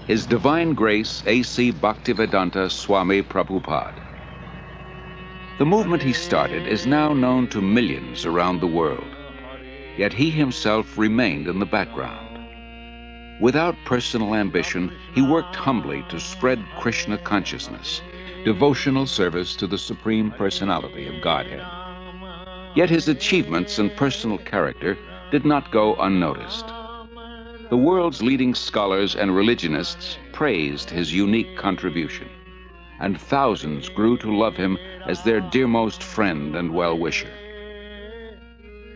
His Divine Grace A.C. Bhaktivedanta Swami Prabhupada. The movement he started is now known to millions around the world, yet he himself remained in the background. Without personal ambition, he worked humbly to spread Krishna consciousness, devotional service to the Supreme Personality of Godhead. Yet his achievements and personal character did not go unnoticed. The world's leading scholars and religionists praised his unique contribution, and thousands grew to love him as their dearmost friend and well-wisher.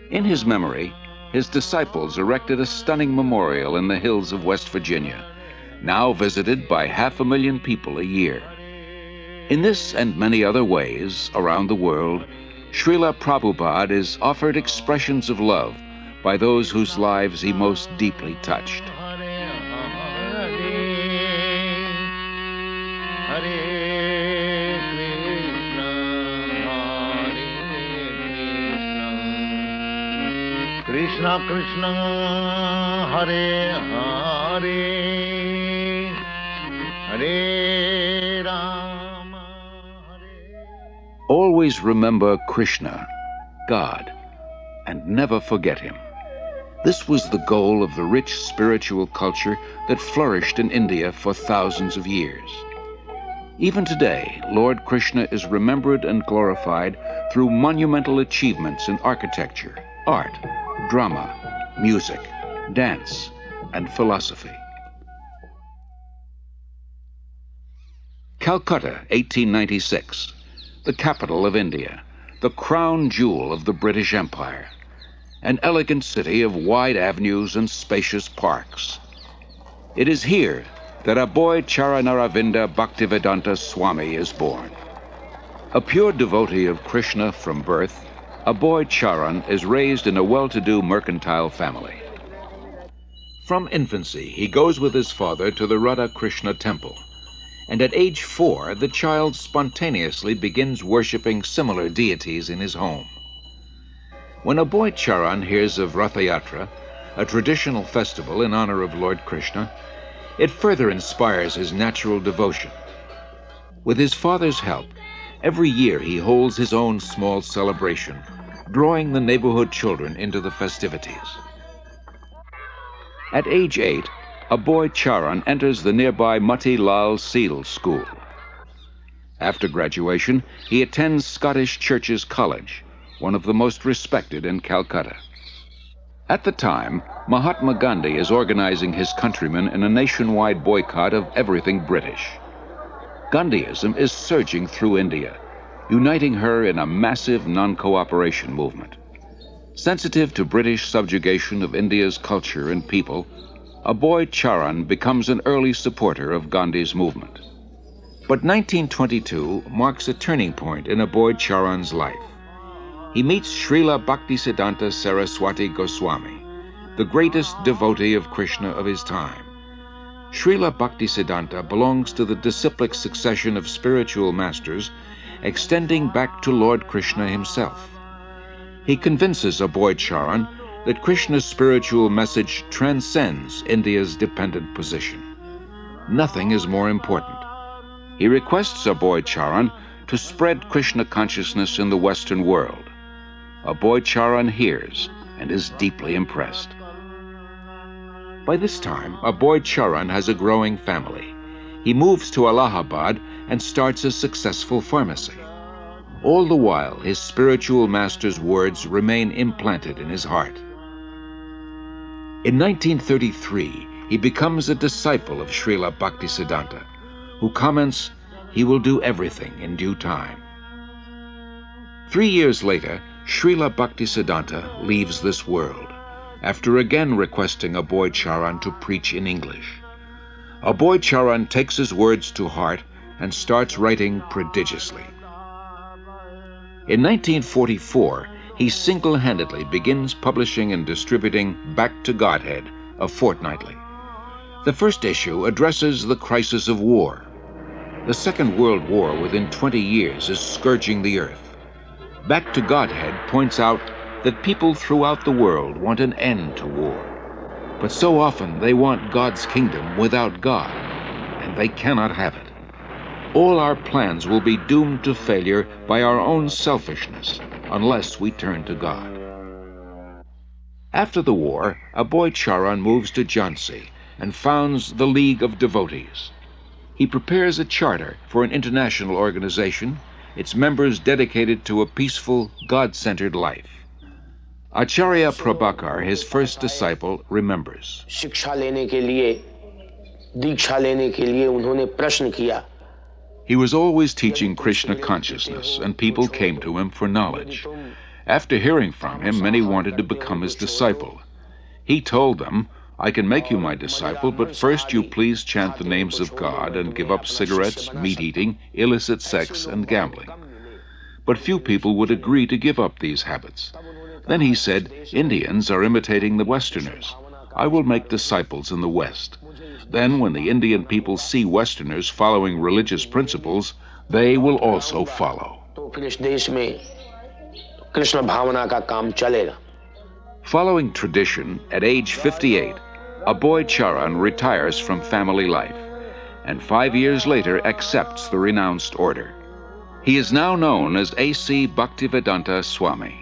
In his memory, his disciples erected a stunning memorial in the hills of West Virginia, now visited by 500,000 people a year. In this and many other ways around the world, Srila Prabhupada is offered expressions of love by those whose lives he most deeply touched. Krishna Krishna Hare Hare Hare Rama Hare. Always remember Krishna, God, and never forget him. This was the goal of the rich spiritual culture that flourished in India for thousands of years. Even today, Lord Krishna is remembered and glorified through monumental achievements in architecture, art, drama, music, dance, and philosophy. Calcutta, 1896, the capital of India, the crown jewel of the British Empire, an elegant city of wide avenues and spacious parks. It is here that Aboy Charanaravinda Bhaktivedanta Swami is born. A pure devotee of Krishna from birth, Aboy Charan is raised in a well-to-do mercantile family. From infancy, he goes with his father to the Radha Krishna temple, and at age 4, the child spontaneously begins worshipping similar deities in his home. When Aboy Charan hears of Ratha Yatra, a traditional festival in honor of Lord Krishna, it further inspires his natural devotion. With his father's help, every year he holds his own small celebration, drawing the neighborhood children into the festivities. At age 8, Aboy Charan enters the nearby Mati Lal Seal School. After graduation, he attends Scottish Churches College, one of the most respected in Calcutta. At the time, Mahatma Gandhi is organizing his countrymen in a nationwide boycott of everything British. Gandhiism is surging through India, uniting her in a massive non-cooperation movement. Sensitive to British subjugation of India's culture and people, Aboy Charan becomes an early supporter of Gandhi's movement. But 1922 marks a turning point in Aboy Charan's life. He meets Srila Bhaktisiddhanta Saraswati Goswami, the greatest devotee of Krishna of his time. Srila Bhaktisiddhanta belongs to the disciplic succession of spiritual masters extending back to Lord Krishna himself. He convinces Aboy Charan that Krishna's spiritual message transcends India's dependent position. Nothing is more important. He requests Aboy Charan to spread Krishna consciousness in the Western world. Aboy Charan hears and is deeply impressed. By this time, Aboy Charan has a growing family. He moves to Allahabad and starts a successful pharmacy. All the while, his spiritual master's words remain implanted in his heart. In 1933, he becomes a disciple of Srila Bhaktisiddhanta, who comments, "He will do everything in due time." 3 years later, Srila Bhaktisiddhanta leaves this world, after again requesting Aboy Charan to preach in English. Aboy Charan takes his words to heart and starts writing prodigiously. In 1944, he single-handedly begins publishing and distributing Back to Godhead, a fortnightly. The first issue addresses the crisis of war. The Second World War within 20 years is scourging the earth. Back to Godhead points out that people throughout the world want an end to war. But so often they want God's kingdom without God. they cannot have it. All our plans will be doomed to failure by our own selfishness unless we turn to God. After the war, Aboy Charan moves to Jhansi and founds the League of Devotees. He prepares a charter for an international organization, its members dedicated to a peaceful, God-centered life. Acharya Prabhakar, his first disciple, remembers. शिक्षा लेने के लिए, दीक्षा लेने के लिए उन्होंने प्रश्न किया. He was always teaching Krishna consciousness, and people came to him for knowledge. After hearing from him, many wanted to become his disciple. He told them, "I can make you my disciple, but first you please chant the names of God and give up cigarettes, meat-eating, illicit sex, and gambling." But few people would agree to give up these habits. Then he said, "Indians are imitating the Westerners. I will make disciples in the West. Then when the Indian people see Westerners following religious principles, they will also follow." Following tradition, at age 58, Aboy Charan retires from family life, and 5 years later accepts the renounced order. He is now known as A.C. Bhaktivedanta Swami.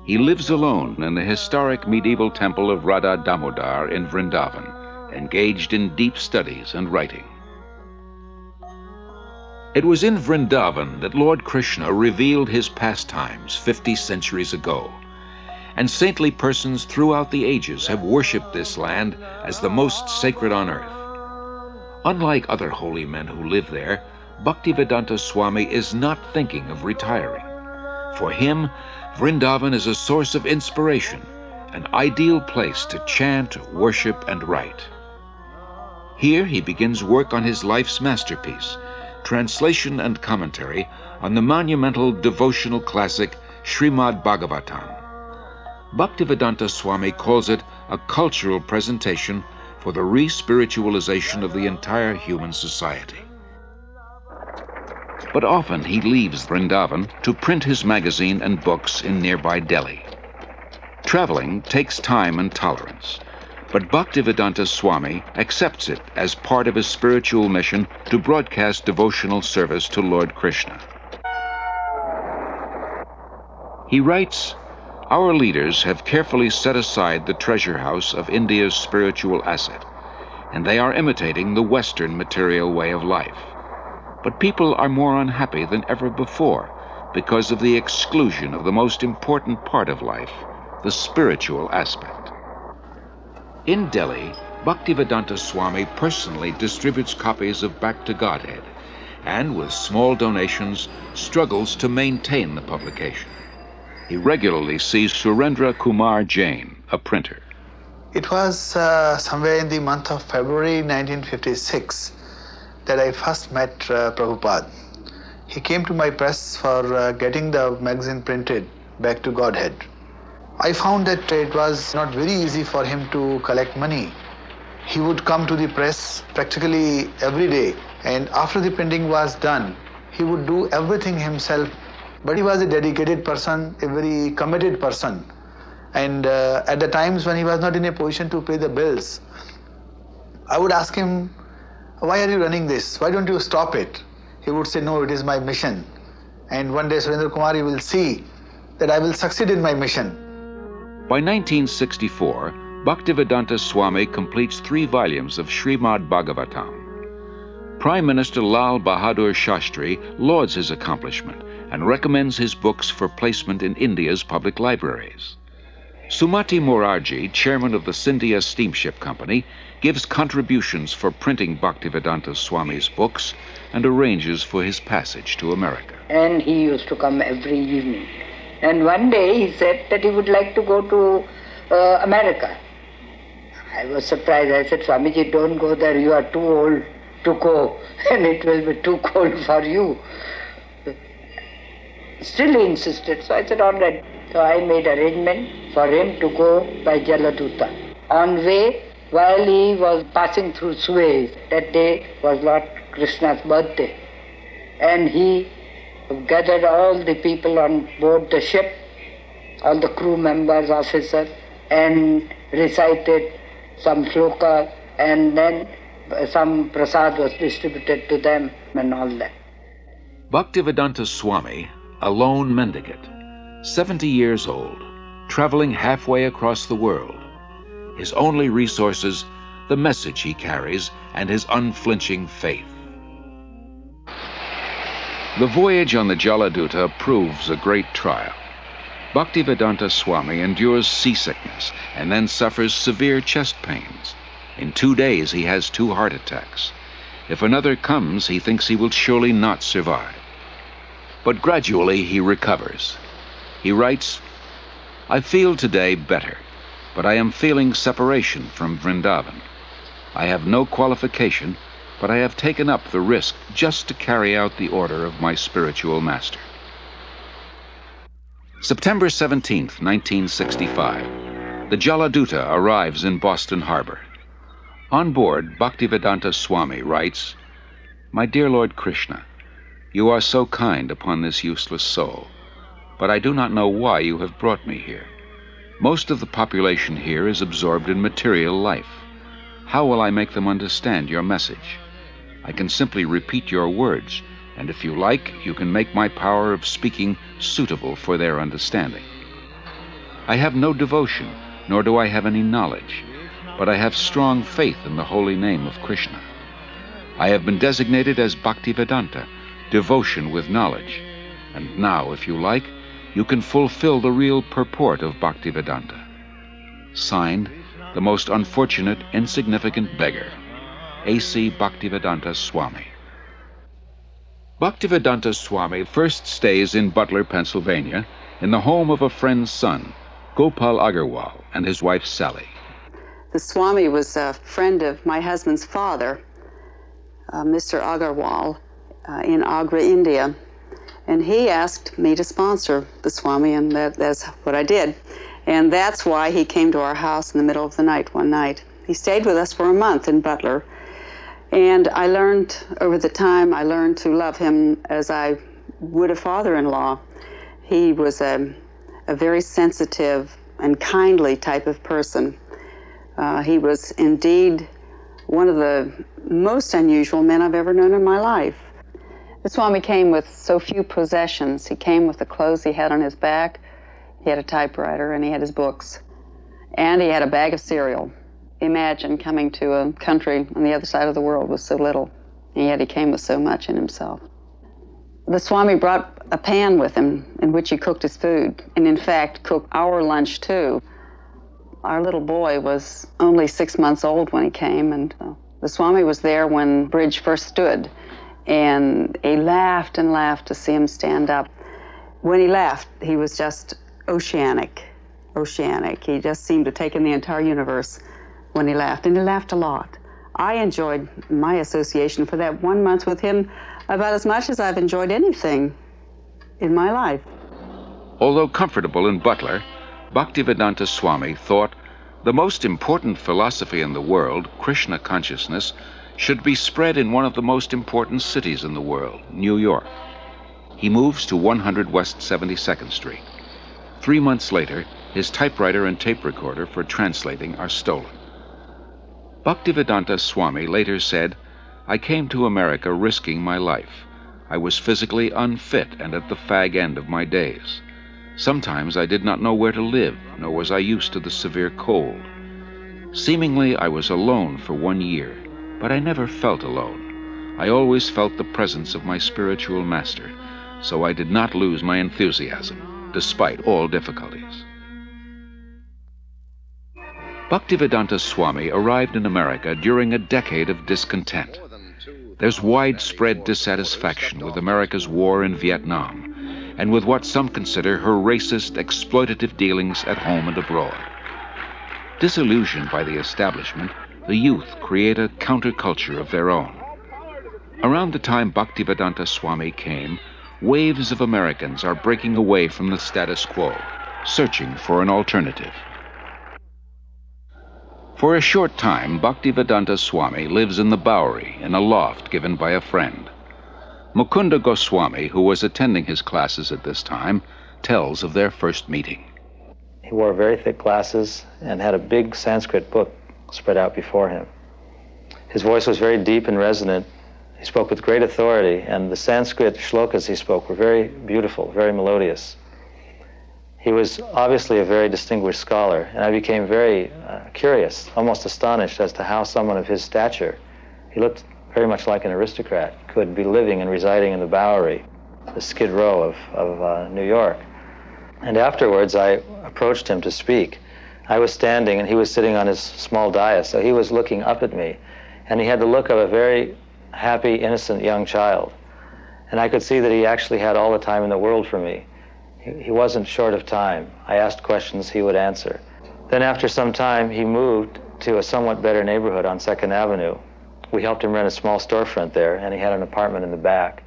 He lives alone in the historic medieval temple of Radha Damodar in Vrindavan, engaged in deep studies and writing. It was in Vrindavan that Lord Krishna revealed his pastimes 50 centuries ago, and saintly persons throughout the ages have worshipped this land as the most sacred on earth. Unlike other holy men who live there, Bhaktivedanta Swami is not thinking of retiring. For him, Vrindavan is a source of inspiration, an ideal place to chant, worship, and write. Here he begins work on his life's masterpiece, translation and commentary on the monumental devotional classic Srimad Bhagavatam. Bhaktivedanta Swami calls it a cultural presentation for the re-spiritualization of the entire human society. But often he leaves Vrindavan to print his magazine and books in nearby Delhi. Traveling takes time and tolerance, but Bhaktivedanta Swami accepts it as part of his spiritual mission to broadcast devotional service to Lord Krishna. He writes, "Our leaders have carefully set aside the treasure house of India's spiritual asset, and they are imitating the Western material way of life. But people are more unhappy than ever before because of the exclusion of the most important part of life, the spiritual aspect." In Delhi, Bhaktivedanta Swami personally distributes copies of Back to Godhead, and with small donations, struggles to maintain the publication. He regularly sees Surendra Kumar Jain, a printer. It was somewhere in the month of February 1956 that I first met Prabhupada. He came to my press for getting the magazine printed, Back to Godhead. I found that it was not very easy for him to collect money. He would come to the press practically every day, and after the printing was done, he would do everything himself. But he was a dedicated person, a very committed person. And at the times when he was not in a position to pay the bills, I would ask him, "Why are you running this? Why don't you stop it?" He would say, "No, it is my mission. And one day, Surendra Kumar, you will see that I will succeed in my mission." By 1964, Bhaktivedanta Swami completes 3 volumes of Srimad Bhagavatam. Prime Minister Lal Bahadur Shastri lauds his accomplishment and recommends his books for placement in India's public libraries. Sumati Morarji, chairman of the Scindia Steamship Company, gives contributions for printing Bhaktivedanta Swami's books and arranges for his passage to America. And he used to come every evening. And one day he said that he would like to go to America. I was surprised. I said, "Swamiji, don't go there. You are too old to go, and it will be too cold for you." Still he insisted. So I said, "All right." So I made arrangement for him to go by Jaladuta. On way, while he was passing through Suez, that day was Lord Krishna's birthday, and he gathered all the people on board the ship, all the crew members, officers, and recited some shloka, and then some prasad was distributed to them and all that. Bhaktivedanta Swami, a lone mendicant, 70 years old, traveling halfway across the world. His only resources, the message he carries and his unflinching faith. The voyage on the Jaladuta proves a great trial. Bhaktivedanta Swami endures seasickness and then suffers severe chest pains. In 2 days, he has 2 heart attacks. If another comes, he thinks he will surely not survive. But gradually, he recovers. He writes, "I feel today better, but I am feeling separation from Vrindavan. I have no qualification, but I have taken up the risk just to carry out the order of my spiritual master." September 17th, 1965. The Jaladuta arrives in Boston Harbor. On board, Bhaktivedanta Swami writes, "My dear Lord Krishna, you are so kind upon this useless soul, but I do not know why you have brought me here. Most of the population here is absorbed in material life. How will I make them understand your message? I can simply repeat your words, and if you like, you can make my power of speaking suitable for their understanding. I have no devotion, nor do I have any knowledge, but I have strong faith in the holy name of Krishna. I have been designated as Bhaktivedanta, devotion with knowledge, and now, if you like, you can fulfill the real purport of Bhaktivedanta. Signed, the most unfortunate, insignificant beggar, A.C. Bhaktivedanta Swami." Bhaktivedanta Swami first stays in Butler, Pennsylvania, in the home of a friend's son, Gopal Agarwal, and his wife Sally. The Swami was a friend of my husband's father, Mr. Agarwal, in Agra, India. And he asked me to sponsor the Swami, and that's what I did. And that's why he came to our house in the middle of the night one night. He stayed with us for a month in Butler. And I learned, over the time, I learned to love him as I would a father-in-law. He was a very sensitive and kindly type of person. He was indeed one of the most unusual men I've ever known in my life. The Swami came with so few possessions. He came with the clothes he had on his back. He had a typewriter, and he had his books. And he had a bag of cereal. Imagine coming to a country on the other side of the world with so little, and yet he came with so much in himself. The Swami brought a pan with him in which he cooked his food, and in fact cooked our lunch too. Our little boy was only 6 months old when he came, and the Swami was there when Bridge first stood, and he laughed and laughed to see him stand up. When he laughed, he was just oceanic. He just seemed to take in the entire universe when he laughed, and he laughed a lot. I enjoyed my association for that 1 month with him about as much as I've enjoyed anything in my life. Although comfortable in Butler, Bhaktivedanta Swami thought the most important philosophy in the world, Krishna consciousness, should be spread in one of the most important cities in the world, New York. He moves to 100 West 72nd Street. 3 months later, his typewriter and tape recorder for translating are stolen. Bhaktivedanta Swami later said, "I came to America risking my life. I was physically unfit and at the fag end of my days. Sometimes I did not know where to live, nor was I used to the severe cold. Seemingly I was alone for 1 year, but I never felt alone. I always felt the presence of my spiritual master, so I did not lose my enthusiasm, despite all difficulties." Bhaktivedanta Swami arrived in America during a decade of discontent. There's widespread dissatisfaction with America's war in Vietnam and with what some consider her racist, exploitative dealings at home and abroad. Disillusioned by the establishment, the youth create a counterculture of their own. Around the time Bhaktivedanta Swami came, waves of Americans are breaking away from the status quo, searching for an alternative. For a short time, Bhaktivedanta Swami lives in the Bowery in a loft given by a friend. Mukunda Goswami, who was attending his classes at this time, tells of their first meeting. He wore very thick glasses and had a big Sanskrit book spread out before him. His voice was very deep and resonant. He spoke with great authority, and the Sanskrit shlokas he spoke were very beautiful, very melodious. He was obviously a very distinguished scholar, and I became very curious, almost astonished as to how someone of his stature, he looked very much like an aristocrat, could be living and residing in the Bowery, the Skid Row of New York. And afterwards, I approached him to speak. I was standing, and he was sitting on his small dais, so he was looking up at me, and he had the look of a very happy, innocent young child. And I could see that he actually had all the time in the world for me. He wasn't short of time. I asked questions, he would answer. Then after some time, he moved to a somewhat better neighborhood on 2nd Avenue. We helped him rent a small storefront there, and he had an apartment in the back.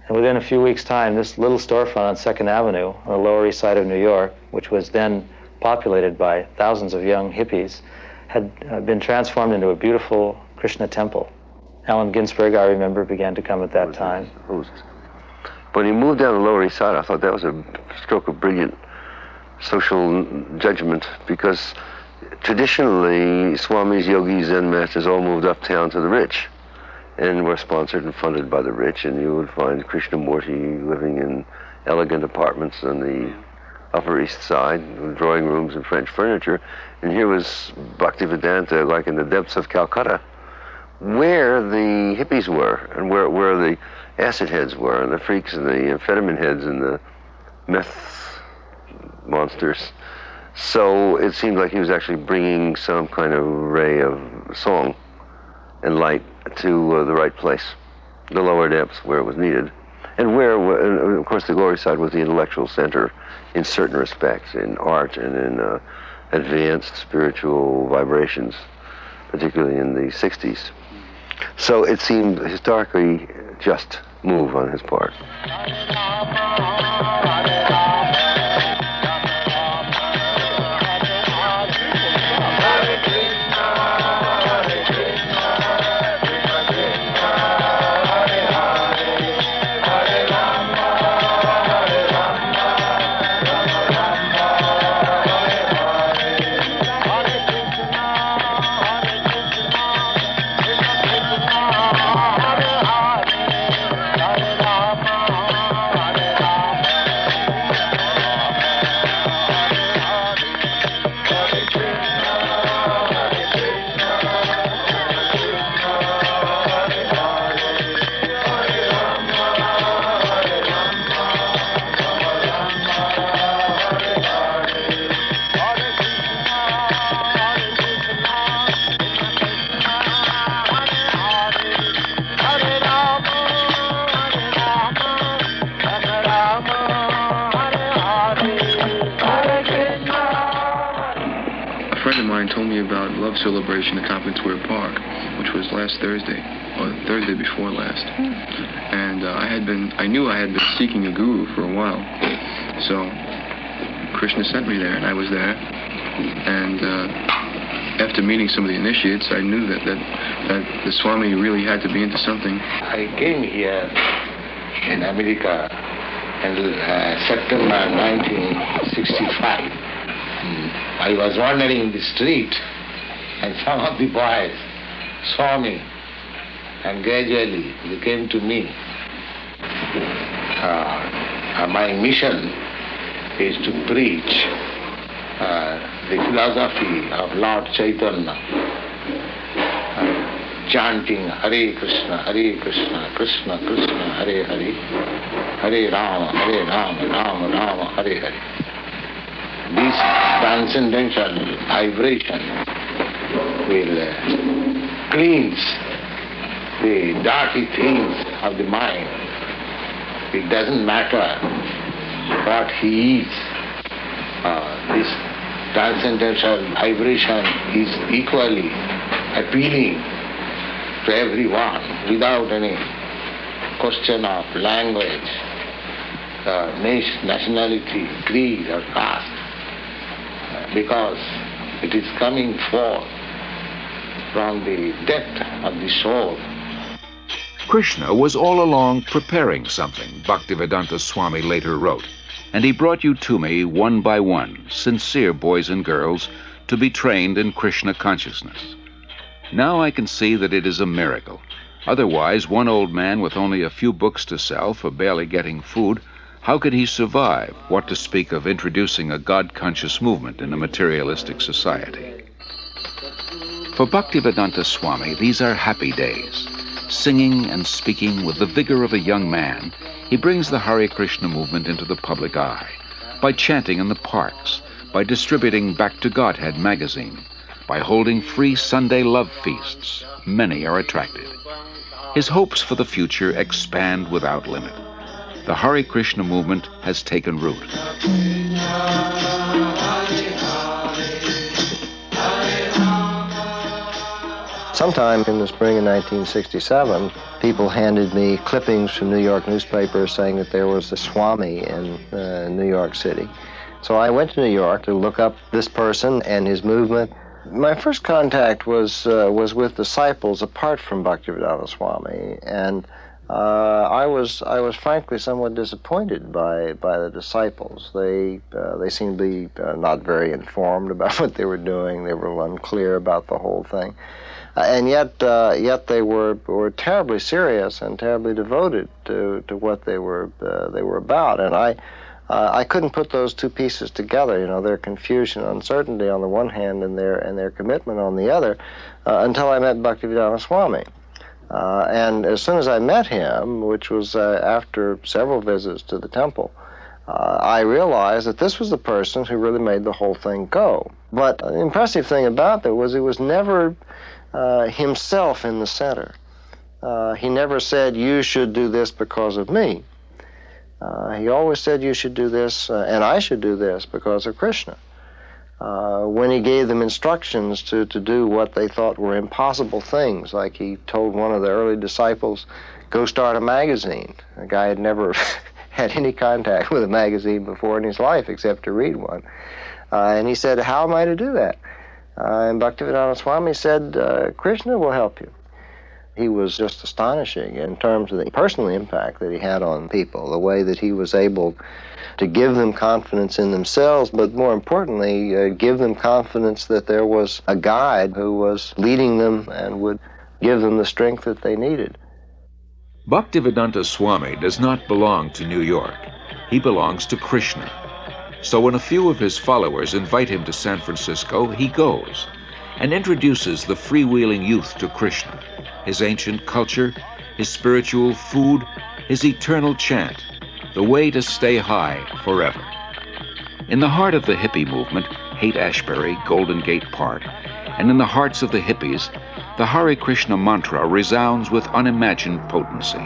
And within a few weeks' time, this little storefront on 2nd Avenue, on the Lower East Side of New York, which was then populated by thousands of young hippies, had been transformed into a beautiful Krishna temple. Allen Ginsberg, I remember, began to come at that time. When he moved down the Lower East Side, I thought that was a stroke of brilliant social judgment, because traditionally, Swamis, yogis, Zen masters all moved uptown to the rich and were sponsored and funded by the rich, and you would find Krishnamurti living in elegant apartments on the Upper East Side, with drawing rooms and French furniture, and here was Bhaktivedanta, like in the depths of Calcutta, where the hippies were, and where the acid heads were, and the freaks, and the amphetamine heads, and the meth monsters. So it seemed like he was actually bringing some kind of ray of song and light to the right place, the lower depths where it was needed, and where, of course, the Lower East Side was the intellectual center in certain respects, in art and in advanced spiritual vibrations, particularly in the 60s. So it seemed historically just move on his part. Celebration at Tompkins Square Park, which was last Thursday, or Thursday before last. And I knew I had been seeking a guru for a while. So Krishna sent me there, and I was there. And after meeting some of the initiates, I knew that the Swami really had to be into something. I came here in America in September 1965. I was wandering in the street, and some of the boys saw me, and gradually they came to me. My mission is to preach the philosophy of Lord Chaitanya, chanting Hare Krishna, Krishna Krishna, Hare Hare, Hare Rama, Rama Rama, Hare Hare. This transcendental vibration will cleanse the dirty things of the mind. It doesn't matter what he is. This transcendental vibration is equally appealing to everyone without any question of language, nationality, creed or caste, because it is coming forth from the depth of the soul. Krishna was all along preparing something, Bhaktivedanta Swami later wrote, and he brought you to me one by one, sincere boys and girls, to be trained in Krishna consciousness. Now I can see that it is a miracle. Otherwise, one old man with only a few books to sell for barely getting food, how could he survive? What to speak of introducing a God-conscious movement in a materialistic society? For Bhaktivedanta Swami, these are happy days. Singing and speaking with the vigor of a young man, he brings the Hare Krishna movement into the public eye by chanting in the parks, by distributing Back to Godhead magazine, by holding free Sunday love feasts. Many are attracted. His hopes for the future expand without limit. The Hare Krishna movement has taken root. Sometime in the spring of 1967, people handed me clippings from New York newspapers saying that there was a Swami in New York City. So I went to New York to look up this person and his movement. My first contact was with disciples apart from Bhaktivedanta Swami, and I was frankly somewhat disappointed by the disciples. They seemed to be not very informed about what they were doing. They were unclear about the whole thing. And yet they were terribly serious and terribly devoted to what they were about. And I couldn't put those two pieces together. You know, their confusion, uncertainty on the one hand, and their commitment on the other, until I met Bhaktivedanta Swami. And as soon as I met him, which was after several visits to the temple, I realized that this was the person who really made the whole thing go. But the impressive thing about that was he was never himself in the center. He never said, you should do this because of me. He always said, you should do this and I should do this because of Krishna. When he gave them instructions to do what they thought were impossible things, like he told one of the early disciples, go start a magazine. The guy had never had any contact with a magazine before in his life except to read one. And he said, how am I to do that? And Bhaktivedanta Swami said, Krishna will help you. He was just astonishing in terms of the personal impact that he had on people, the way that he was able to give them confidence in themselves, but more importantly, give them confidence that there was a guide who was leading them and would give them the strength that they needed. Bhaktivedanta Swami does not belong to New York. He belongs to Krishna. So when a few of his followers invite him to San Francisco, he goes and introduces the freewheeling youth to Krishna, his ancient culture, his spiritual food, his eternal chant, the way to stay high forever. In the heart of the hippie movement, Haight-Ashbury, Golden Gate Park, and in the hearts of the hippies, the Hare Krishna mantra resounds with unimagined potency.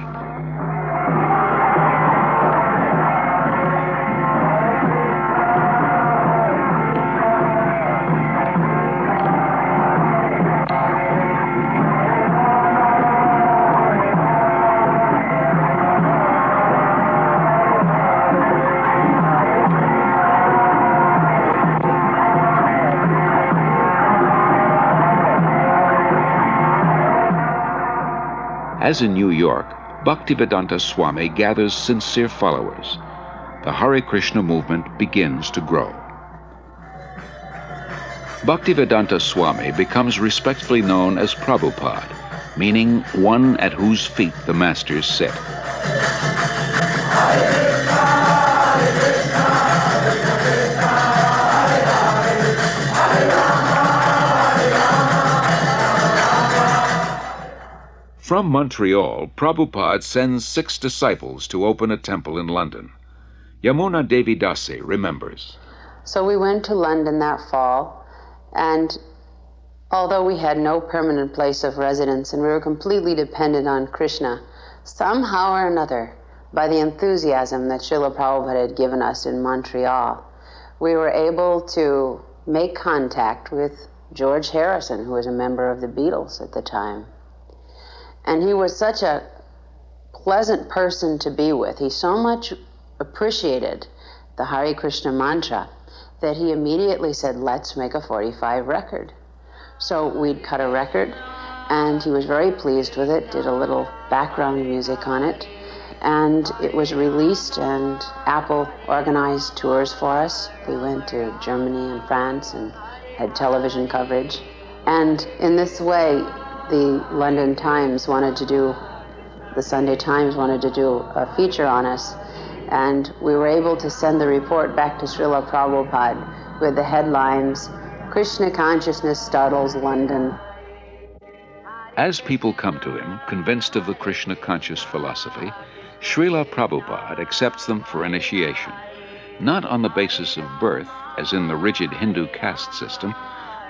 As in New York, Bhaktivedanta Swami gathers sincere followers. The Hare Krishna movement begins to grow. Bhaktivedanta Swami becomes respectfully known as Prabhupada, meaning one at whose feet the masters sit. From Montreal, Prabhupada sends 6 disciples to open a temple in London. Yamuna Devi Dasi remembers. So we went to London that fall, and although we had no permanent place of residence and we were completely dependent on Krishna, somehow or another, by the enthusiasm that Srila Prabhupada had given us in Montreal, we were able to make contact with George Harrison, who was a member of the Beatles at the time. And he was such a pleasant person to be with. He so much appreciated the Hare Krishna mantra that he immediately said, let's make a 45 record. So we'd cut a record, and he was very pleased with it, did a little background music on it, and it was released, and Apple organized tours for us. We went to Germany and France and had television coverage. And in this way, the London Times wanted to do, the Sunday Times wanted to do a feature on us. And we were able to send the report back to Srila Prabhupada with the headlines, Krishna Consciousness Startles London. As people come to him, convinced of the Krishna conscious philosophy, Srila Prabhupada accepts them for initiation, not on the basis of birth, as in the rigid Hindu caste system,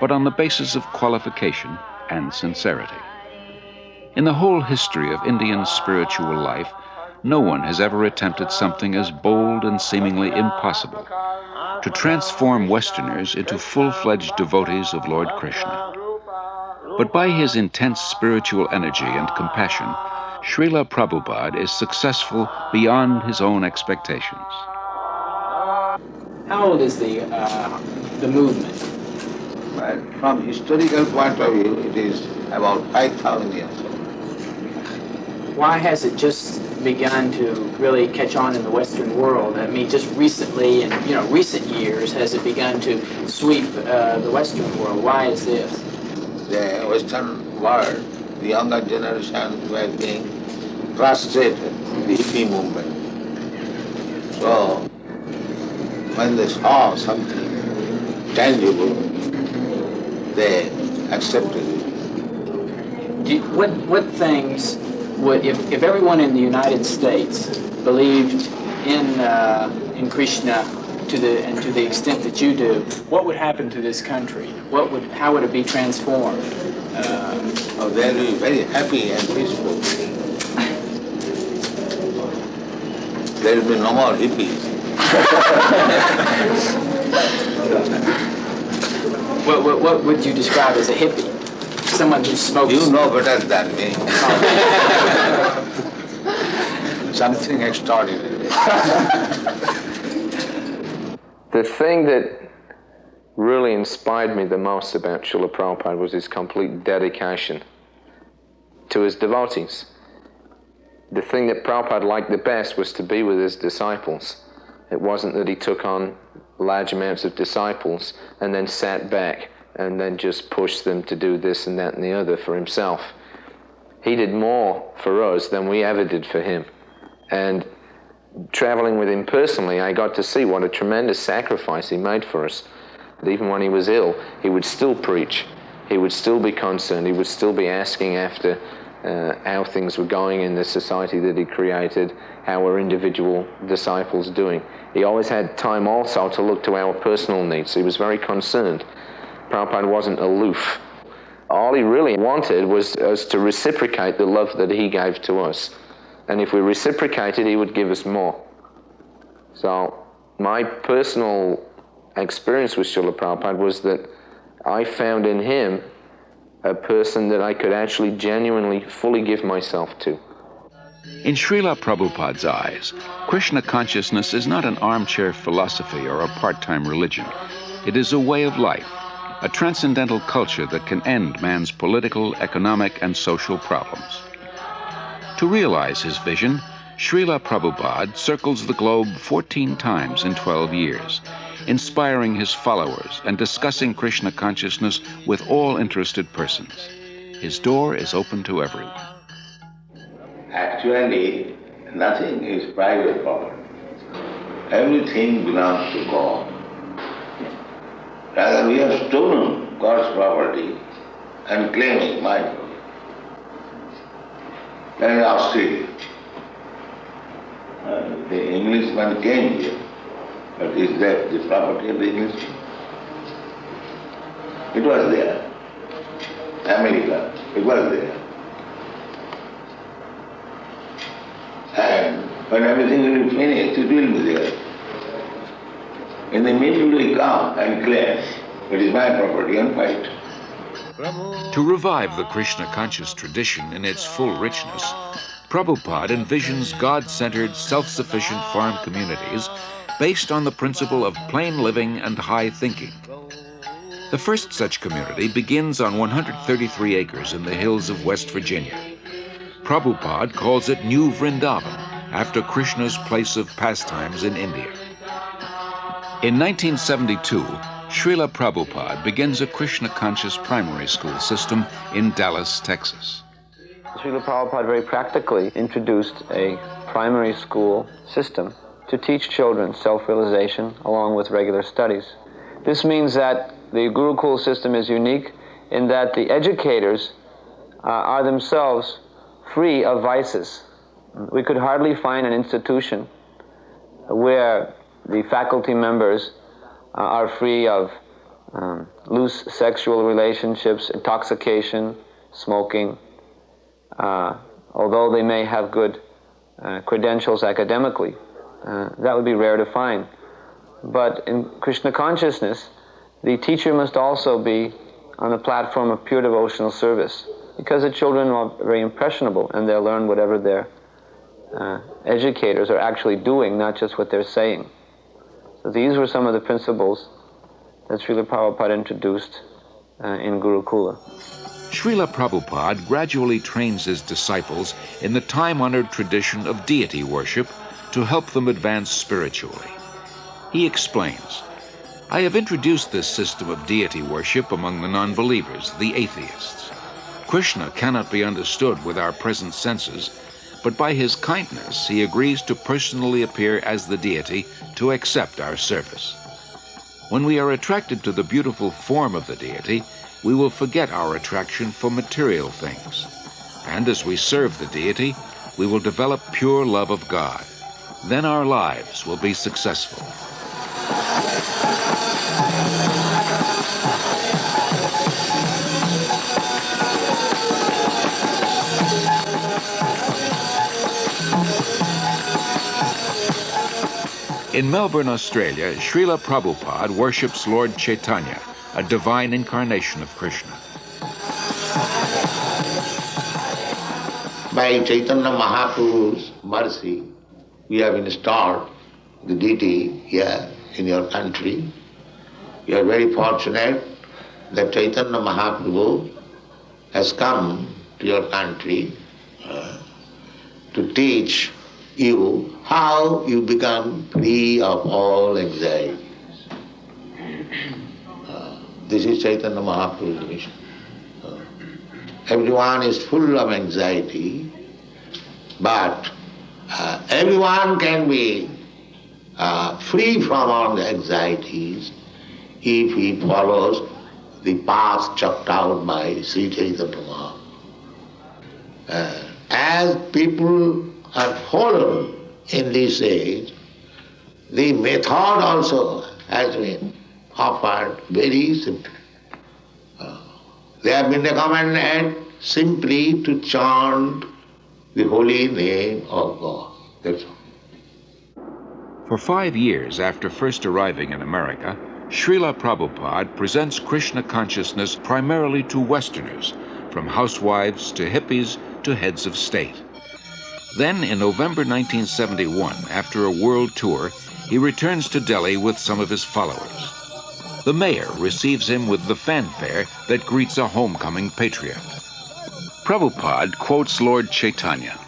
but on the basis of qualification and sincerity. In the whole history of Indian spiritual life, no one has ever attempted something as bold and seemingly impossible, to transform Westerners into full-fledged devotees of Lord Krishna. But by his intense spiritual energy and compassion, Srila Prabhupada is successful beyond his own expectations. How old is the movement? But from historical point of view, it is about 5,000 years old. Why has it just begun to really catch on in the Western world? I mean, just recently, in recent years, has it begun to sweep the Western world? Why is this? The Western world, the younger generation were being frustrated with the hippie movement. So, when they saw something tangible, they accepted it. What things would, if everyone in the United States believed in Krishna to the extent that you do, what would happen to this country? How would it be transformed? They'll be very happy and peaceful. There will be no more hippies. What would you describe as a hippie? Someone who smokes. You know better than me. Something extraordinary. The thing that really inspired me the most about Srila Prabhupada was his complete dedication to his devotees. The thing that Prabhupada liked the best was to be with his disciples. It wasn't that he took on large amounts of disciples and then sat back and then just pushed them to do this and that and the other for himself. He did more for us than we ever did for him. And traveling with him personally, I got to see what a tremendous sacrifice he made for us. Even when he was ill, he would still preach. He would still be concerned. He would still be asking after how things were going in the society that he created, how were individual disciples doing. He always had time also to look to our personal needs. He was very concerned. Prabhupada wasn't aloof. All he really wanted was us to reciprocate the love that he gave to us. And if we reciprocated, he would give us more. So my personal experience with Srila Prabhupada was that I found in him a person that I could actually genuinely, fully give myself to. In Srila Prabhupada's eyes, Krishna consciousness is not an armchair philosophy or a part-time religion. It is a way of life, a transcendental culture that can end man's political, economic, and social problems. To realize his vision, Srila Prabhupada circles the globe 14 times in 12 years, inspiring his followers and discussing Krishna consciousness with all interested persons. His door is open to everyone. Actually, nothing is private property. Everything belongs to God. Rather, we have stolen God's property and claiming my property. Then in Australia, the Englishman came here, but is that the property of the Englishman? It was there. America, it was there. And when everything will be finished, it will be there. In the middle we come and claim, it is my property, and fight. To revive the Krishna conscious tradition in its full richness, Prabhupada envisions God-centered, self-sufficient farm communities based on the principle of plain living and high thinking. The first such community begins on 133 acres in the hills of West Virginia. Prabhupada calls it New Vrindavan, after Krishna's place of pastimes in India. In 1972, Srila Prabhupada begins a Krishna-conscious primary school system in Dallas, Texas. Srila Prabhupada very practically introduced a primary school system to teach children self-realization along with regular studies. This means that the Gurukul system is unique in that the educators are themselves free of vices. We could hardly find an institution where the faculty members are free of loose sexual relationships, intoxication, smoking, although they may have good credentials academically. That would be rare to find. But in Krishna consciousness, the teacher must also be on a platform of pure devotional service, because the children are very impressionable and they'll learn whatever their educators are actually doing, not just what they're saying. So these were some of the principles that Srila Prabhupada introduced in Gurukula. Srila Prabhupada gradually trains his disciples in the time-honored tradition of deity worship to help them advance spiritually. He explains, "I have introduced this system of deity worship among the non-believers, the atheists. Krishna cannot be understood with our present senses, but by his kindness he agrees to personally appear as the deity to accept our service. When we are attracted to the beautiful form of the deity, we will forget our attraction for material things. And as we serve the deity, we will develop pure love of God. Then our lives will be successful." In Melbourne, Australia, Srila Prabhupada worships Lord Chaitanya, a divine incarnation of Krishna. By Chaitanya Mahaprabhu's mercy, we have installed the deity here in your country. You are very fortunate that Chaitanya Mahaprabhu has come to your country to teach you how you become free of all anxiety. This is Chaitanya Mahaprabhu's mission. Everyone is full of anxiety, but everyone can be free from all the anxieties if he follows the path chalked out by Sri Chaitanya Mahaprabhu. As people are followed in this age, the method also has been offered very simply. They have been recommended simply to chant the holy name of God. That's all. For 5 years after first arriving in America, Srila Prabhupada presents Krishna consciousness primarily to Westerners, from housewives to hippies to heads of state. Then, in November 1971, after a world tour, he returns to Delhi with some of his followers. The mayor receives him with the fanfare that greets a homecoming patriot. Prabhupada quotes Lord Chaitanya.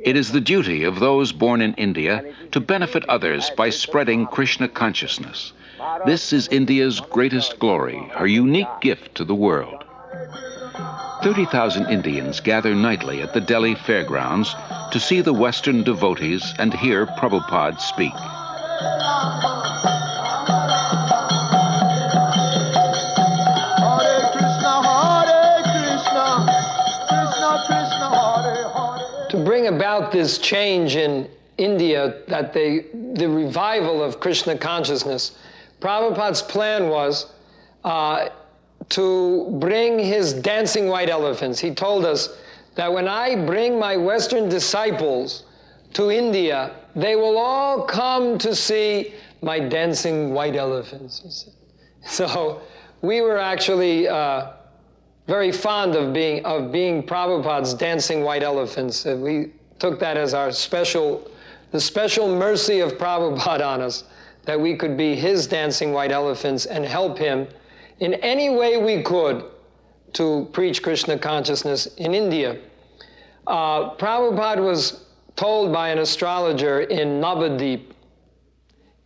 "It is the duty of those born in India to benefit others by spreading Krishna consciousness. This is India's greatest glory, her unique gift to the world." 30,000 Indians gather nightly at the Delhi fairgrounds to see the Western devotees and hear Prabhupada speak. To bring about this change in India, that the revival of Krishna consciousness, Prabhupada's plan was to bring his dancing white elephants. He told us that when I bring my Western disciples to India, they will all come to see my dancing white elephants, he said. So we were actually very fond of being Prabhupada's dancing white elephants. We took that as the special mercy of Prabhupada on us, that we could be his dancing white elephants and help him in any way we could to preach Krishna consciousness in India. Prabhupada was told by an astrologer in Navadip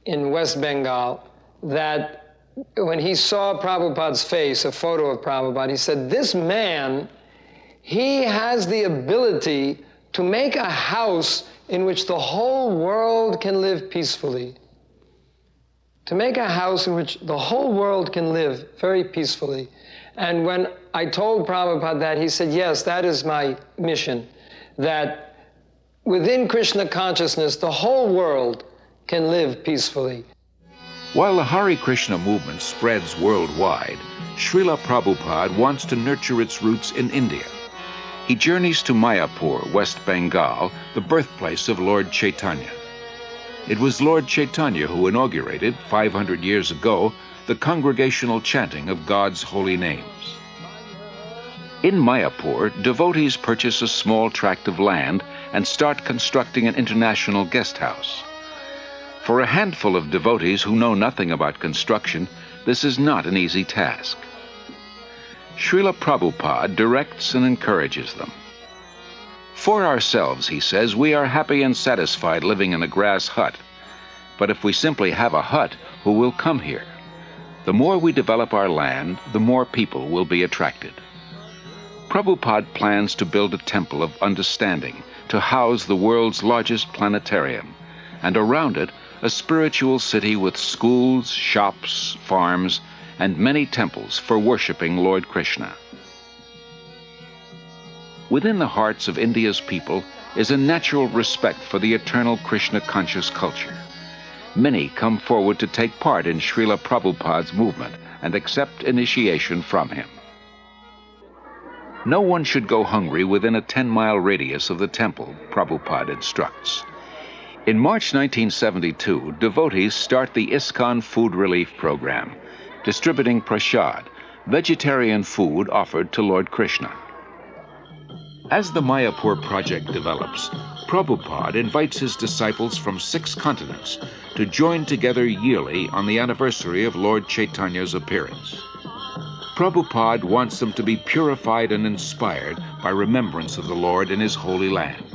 in West Bengal that when he saw Prabhupada's face, a photo of Prabhupada, he said, this man, he has the ability to make a house in which the whole world can live peacefully. To make a house in which the whole world can live very peacefully. And when I told Prabhupada that, he said, yes, that is my mission, that within Krishna consciousness, the whole world can live peacefully. While the Hare Krishna movement spreads worldwide, Srila Prabhupada wants to nurture its roots in India. He journeys to Mayapur, West Bengal, the birthplace of Lord Chaitanya. It was Lord Chaitanya who inaugurated, 500 years ago, the congregational chanting of God's holy names. In Mayapur, devotees purchase a small tract of land and start constructing an international guest house. For a handful of devotees who know nothing about construction, this is not an easy task. Srila Prabhupada directs and encourages them. For ourselves, he says, we are happy and satisfied living in a grass hut. But if we simply have a hut, who will come here? The more we develop our land, the more people will be attracted. Prabhupada plans to build a temple of understanding to house the world's largest planetarium, and around it, a spiritual city with schools, shops, farms, and many temples for worshiping Lord Krishna. Within the hearts of India's people is a natural respect for the eternal Krishna-conscious culture. Many come forward to take part in Srila Prabhupada's movement and accept initiation from him. No one should go hungry within a 10-mile radius of the temple, Prabhupada instructs. In March 1972, devotees start the ISKCON Food Relief Program, distributing prasad, vegetarian food offered to Lord Krishna. As the Mayapur project develops, Prabhupada invites his disciples from 6 continents to join together yearly on the anniversary of Lord Chaitanya's appearance. Prabhupada wants them to be purified and inspired by remembrance of the Lord in his holy land.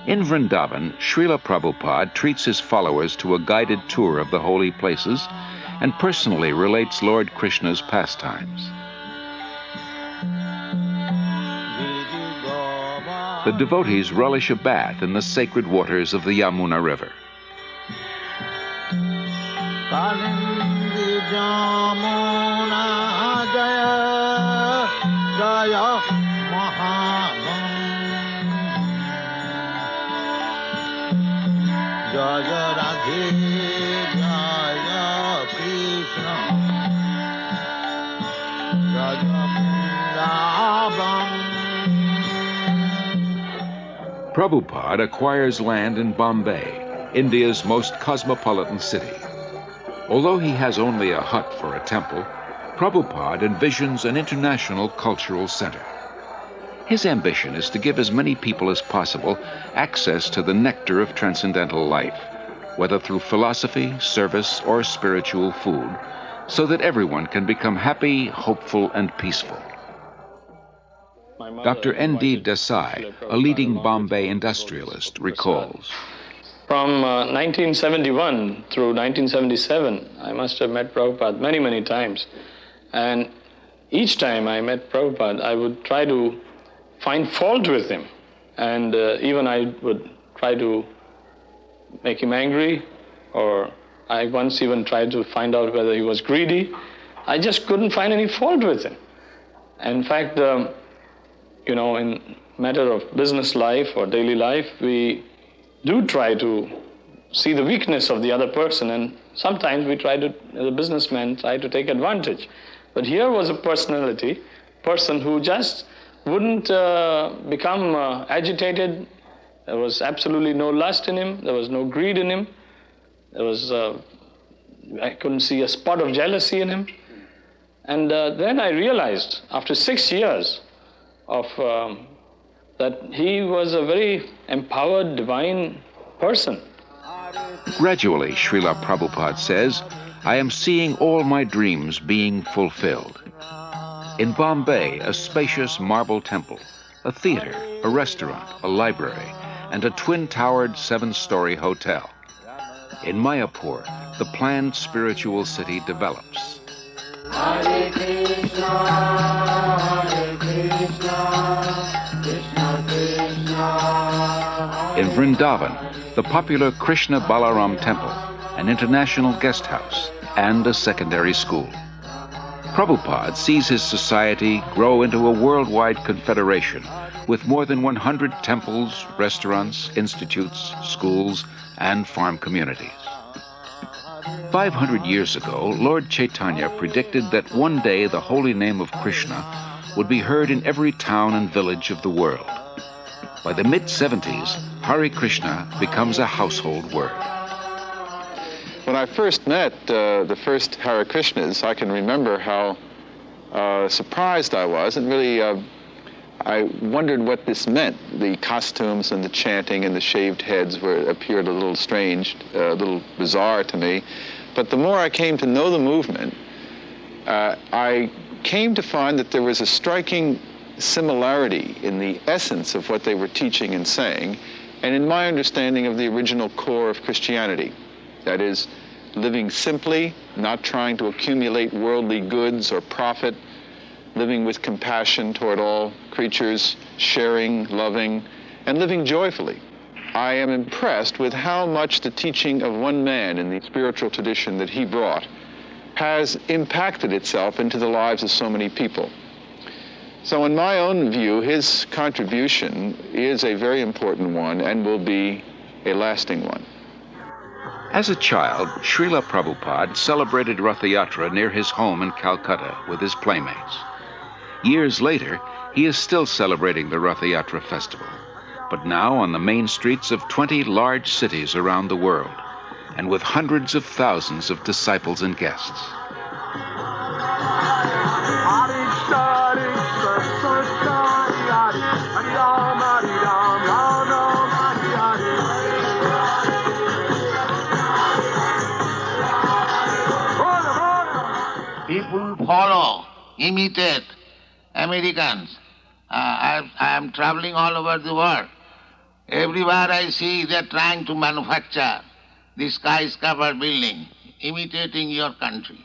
In Vrindavan, Srila Prabhupada treats his followers to a guided tour of the holy places and personally relates Lord Krishna's pastimes. The devotees relish a bath in the sacred waters of the Yamuna River. Prabhupada acquires land in Bombay, India's most cosmopolitan city. Although he has only a hut for a temple, Prabhupada envisions an international cultural center. His ambition is to give as many people as possible access to the nectar of transcendental life, whether through philosophy, service, or spiritual food, so that everyone can become happy, hopeful, and peaceful. Dr. N.D. Desai, a leading Bombay industrialist, recalls. From 1971 through 1977, I must have met Prabhupada many, many times. And each time I met Prabhupada, I would try to find fault with him. And even I would try to make him angry, or I once even tried to find out whether he was greedy. I just couldn't find any fault with him. In fact, you know, in matter of business life or daily life, we do try to see the weakness of the other person, and sometimes we try to, as a businessman, try to take advantage. But here was a person who just wouldn't become agitated. There was absolutely no lust in him. There was no greed in him. There was, I couldn't see a spot of jealousy in him. And then I realized, after 6 years, that he was a very empowered, divine person. Gradually, Srila Prabhupada says, I am seeing all my dreams being fulfilled. In Bombay, a spacious marble temple, a theater, a restaurant, a library, and a twin-towered 7-story hotel. In Mayapur, the planned spiritual city develops. Hare Krishna, Hare Krishna, Krishna Krishna. In Vrindavan, the popular Krishna Balaram Temple, an international guest house, and a secondary school. Prabhupada sees his society grow into a worldwide confederation with more than 100 temples, restaurants, institutes, schools, and farm communities. 500 years ago, Lord Chaitanya predicted that one day the holy name of Krishna would be heard in every town and village of the world. By the mid-70s, Hare Krishna becomes a household word. When I first met the first Hare Krishnas, I can remember how surprised I was, and really I wondered what this meant. The costumes and the chanting and the shaved heads appeared a little strange, a little bizarre to me. But the more I came to know the movement, I came to find that there was a striking similarity in the essence of what they were teaching and saying, and in my understanding of the original core of Christianity. That is, living simply, not trying to accumulate worldly goods or profit, living with compassion toward all creatures, sharing, loving, and living joyfully. I am impressed with how much the teaching of one man in the spiritual tradition that he brought has impacted itself into the lives of so many people. So in my own view, his contribution is a very important one and will be a lasting one. As a child, Srila Prabhupada celebrated Ratha Yatra near his home in Calcutta with his playmates. Years later, he is still celebrating the Ratha Yatra festival, but now on the main streets of 20 large cities around the world, and with hundreds of thousands of disciples and guests. People follow, imitate Americans. I am traveling all over the world. Everywhere I see they're trying to manufacture this skyscraper building, imitating your country.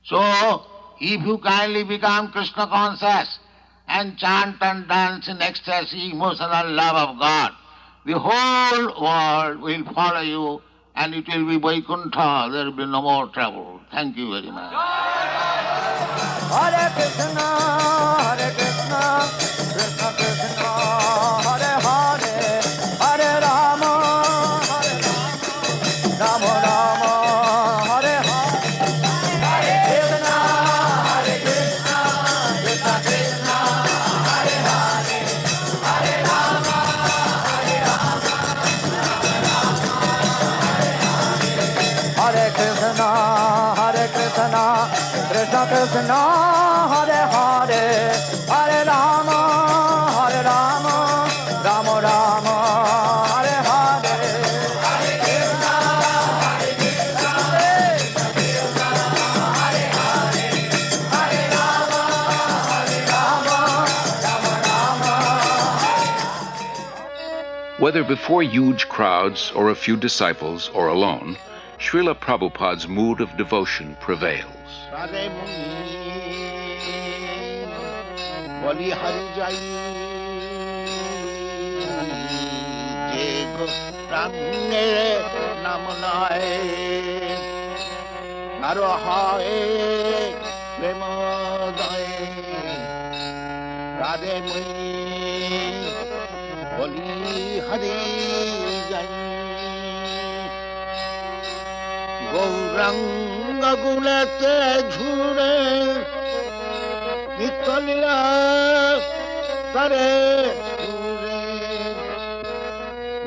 So, if you kindly become Krishna conscious and chant and dance in ecstasy, emotional love of God, the whole world will follow you and it will be Vaikuntha. There will be no more trouble. Thank you very much. Hare Krishna, Krishna Krishna, Hare Hare, Hare Rama, Rama Rama, Hare Hare. Hare Krishna, Krishna Krishna, Hare Hare, Hare Rama, Hare Krishna, Krishna Krishna, Hare Hare, Hare Rama, Rama Rama, Hare Hare. Hare Krishna, Krishna Krishna, Hare Hare, Hare Rama, Rama. Whether before huge crowds or a few disciples or alone, Srila Prabhupada's mood of devotion prevails. Gauranga gulate jhure Nitya tare jhure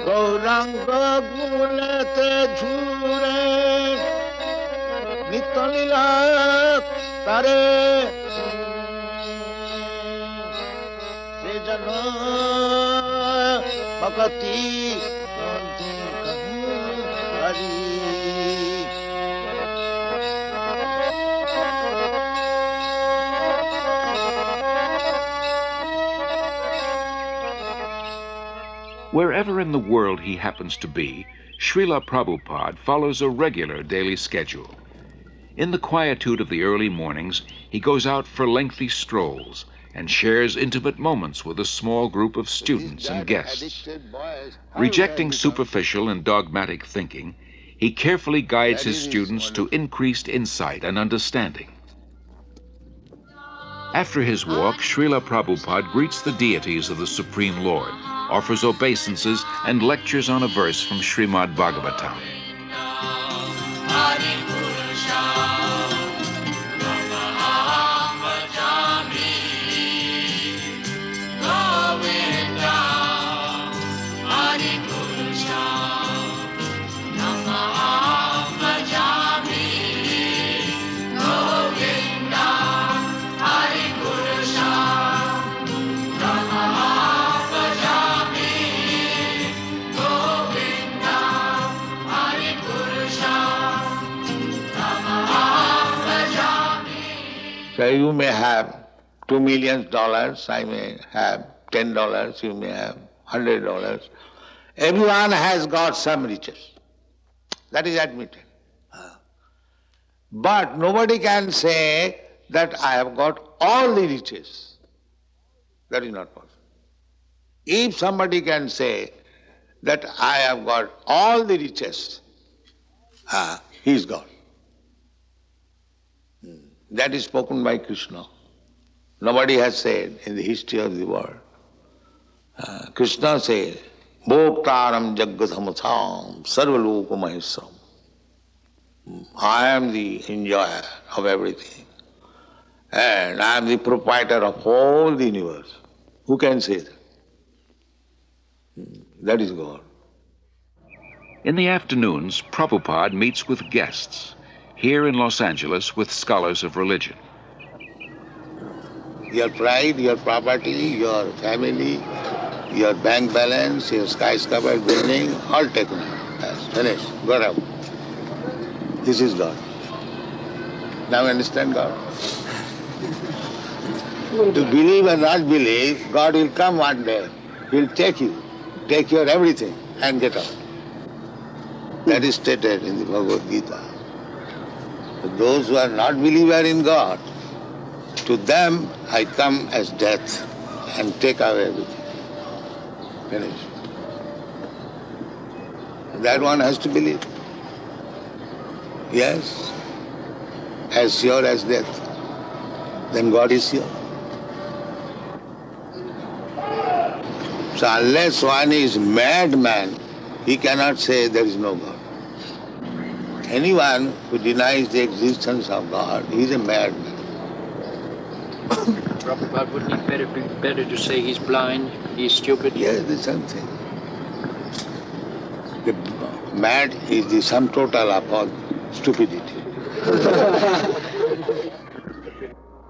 Gauranga gulate jhure Nitya tare Se jana bhakti hari. Wherever in the world he happens to be, Srila Prabhupada follows a regular daily schedule. In the quietude of the early mornings, he goes out for lengthy strolls and shares intimate moments with a small group of students and guests. Rejecting superficial and dogmatic thinking, he carefully guides his students to increased insight and understanding. After his walk, Srila Prabhupada greets the deities of the Supreme Lord, offers obeisances, and lectures on a verse from Srimad Bhagavatam. So you may have $2 million, I may have $10, you may have $100. Everyone has got some riches. That is admitted. But nobody can say that I have got all the riches. That is not possible. If somebody can say that I have got all the riches, he is God. That is spoken by Krishna. Nobody has said in the history of the world. Krishna says, Bhoktaram Jaggadhamatham Sarvaloka Maheswaram. I am the enjoyer of everything. And I am the proprietor of all the universe. Who can say that? That is God. In the afternoons, Prabhupada meets with guests. Here in Los Angeles with scholars of religion. Your pride, your property, your family, your bank balance, your skyscraper building, all taken out. That's finished. Got out. This is God. Now understand God? To believe or not believe, God will come one day. He'll take you, take your everything and get out. That is stated in the Bhagavad Gita. Those who are not believer in God, to them I come as death and take away everything. Finish. That one has to believe. Yes, as sure as death. Then God is sure. So unless one is madman, he cannot say there is no God. Anyone who denies the existence of God, he is a madman. Prabhupada, wouldn't it be better to say he's blind, he's stupid? Yes, the same thing. The mad is the sum total of all stupidity.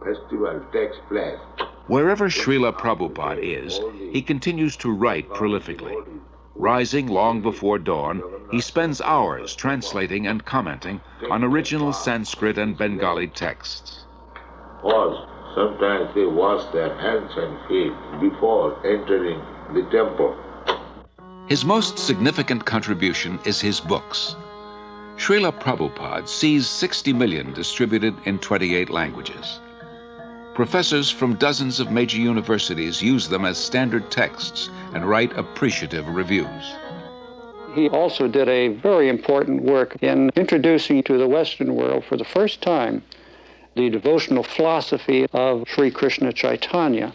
Festival takes place. Wherever Srila Prabhupada is, he continues to write prolifically. Rising long before dawn, he spends hours translating and commenting on original Sanskrit and Bengali texts. Or sometimes they wash their hands and feet before entering the temple. His most significant contribution is his books. Srila Prabhupada sees 60 million distributed in 28 languages. Professors from dozens of major universities use them as standard texts and write appreciative reviews. He also did a very important work in introducing to the Western world for the first time the devotional philosophy of Sri Krishna Chaitanya.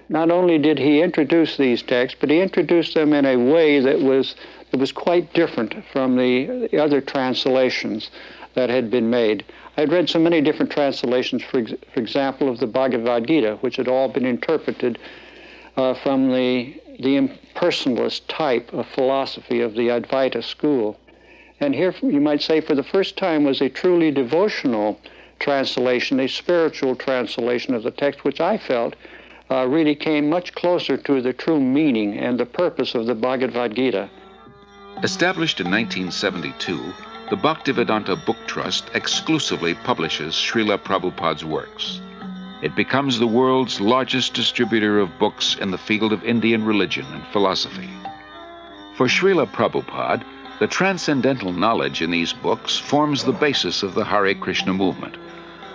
Not only did he introduce these texts, but he introduced them in a way that was quite different from the other translations that had been made. I'd read so many different translations, for example, of the Bhagavad Gita, which had all been interpreted from the impersonalist type of philosophy of the Advaita school. And here, you might say, for the first time was a truly devotional translation, a spiritual translation of the text, which I felt really came much closer to the true meaning and the purpose of the Bhagavad Gita. Established in 1972, the Bhaktivedanta Book Trust exclusively publishes Srila Prabhupada's works. It becomes the world's largest distributor of books in the field of Indian religion and philosophy. For Srila Prabhupada, the transcendental knowledge in these books forms the basis of the Hare Krishna movement,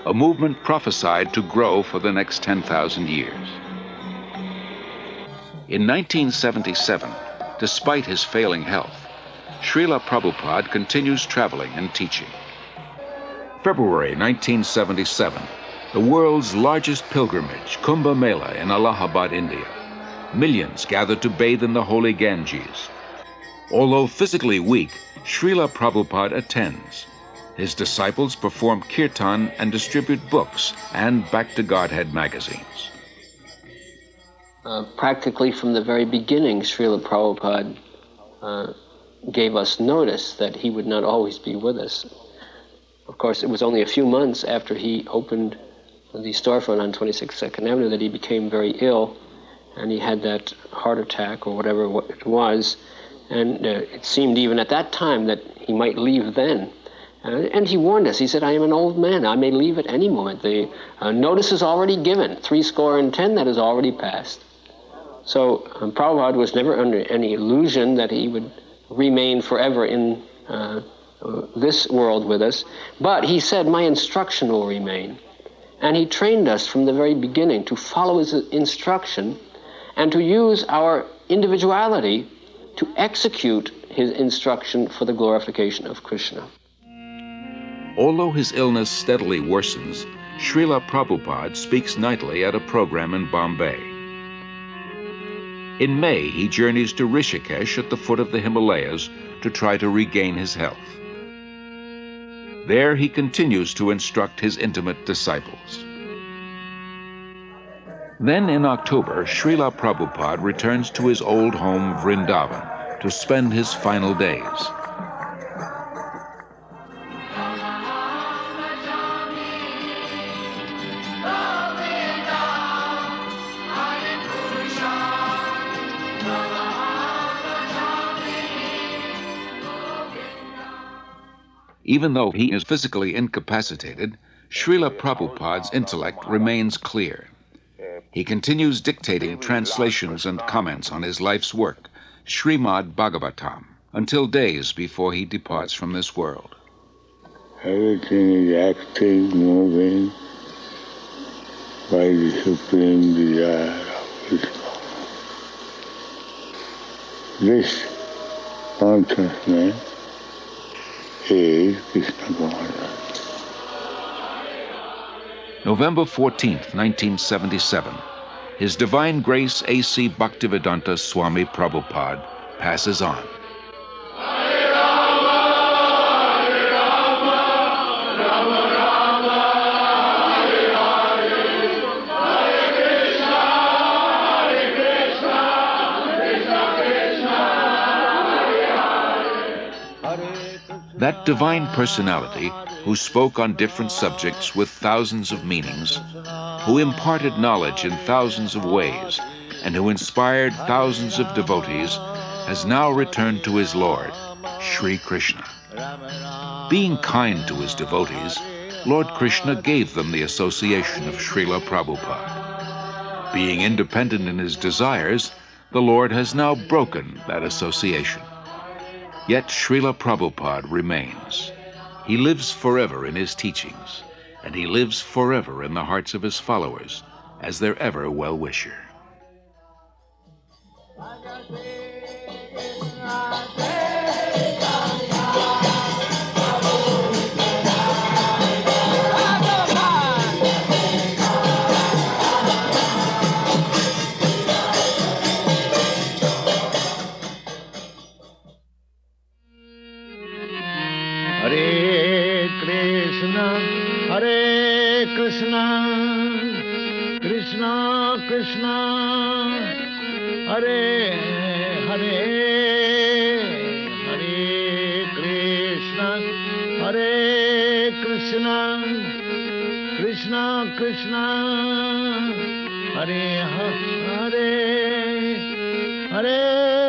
a movement prophesied to grow for the next 10,000 years. In 1977, despite his failing health, Srila Prabhupada continues traveling and teaching. February 1977, the world's largest pilgrimage, Kumbh Mela in Allahabad, India. Millions gathered to bathe in the holy Ganges. Although physically weak, Srila Prabhupada attends. His disciples perform kirtan and distribute books and Back to Godhead magazines. Practically from the very beginning, Srila Prabhupada gave us notice that he would not always be with us. Of course, it was only a few months after he opened the storefront on 26th Second Avenue that he became very ill, and he had that heart attack or whatever it was, and it seemed even at that time that he might leave then. And he warned us. He said, I am an old man. I may leave at any moment. The notice is already given. 70 that has already passed. So Prabhupada was never under any illusion that he would remain forever in this world with us. But he said, my instruction will remain. And he trained us from the very beginning to follow his instruction and to use our individuality to execute his instruction for the glorification of Krishna. Although his illness steadily worsens, Srila Prabhupada speaks nightly at a program in Bombay. In May, he journeys to Rishikesh at the foot of the Himalayas to try to regain his health. There, he continues to instruct his intimate disciples. Then in October, Srila Prabhupada returns to his old home, Vrindavan, to spend his final days. Even though he is physically incapacitated, Srila Prabhupada's intellect remains clear. He continues dictating translations and comments on his life's work, Srimad Bhagavatam, until days before he departs from this world. Everything is active, moving by the supreme desire of Krishna. This consciousness is Krishna consciousness. November 14th, 1977, His Divine Grace A.C. Bhaktivedanta Swami Prabhupada passes on. That divine personality who spoke on different subjects with thousands of meanings, who imparted knowledge in thousands of ways, and who inspired thousands of devotees, has now returned to his Lord, Sri Krishna. Being kind to his devotees, Lord Krishna gave them the association of Srila Prabhupada. Being independent in his desires, the Lord has now broken that association. Yet Srila Prabhupada remains. He lives forever in his teachings, and he lives forever in the hearts of his followers as their ever well-wisher. Hare Krishna, Krishna Krishna, Hare Hare, Hare Krishna, Hare Krishna, Krishna Krishna, Hare Hare, Hare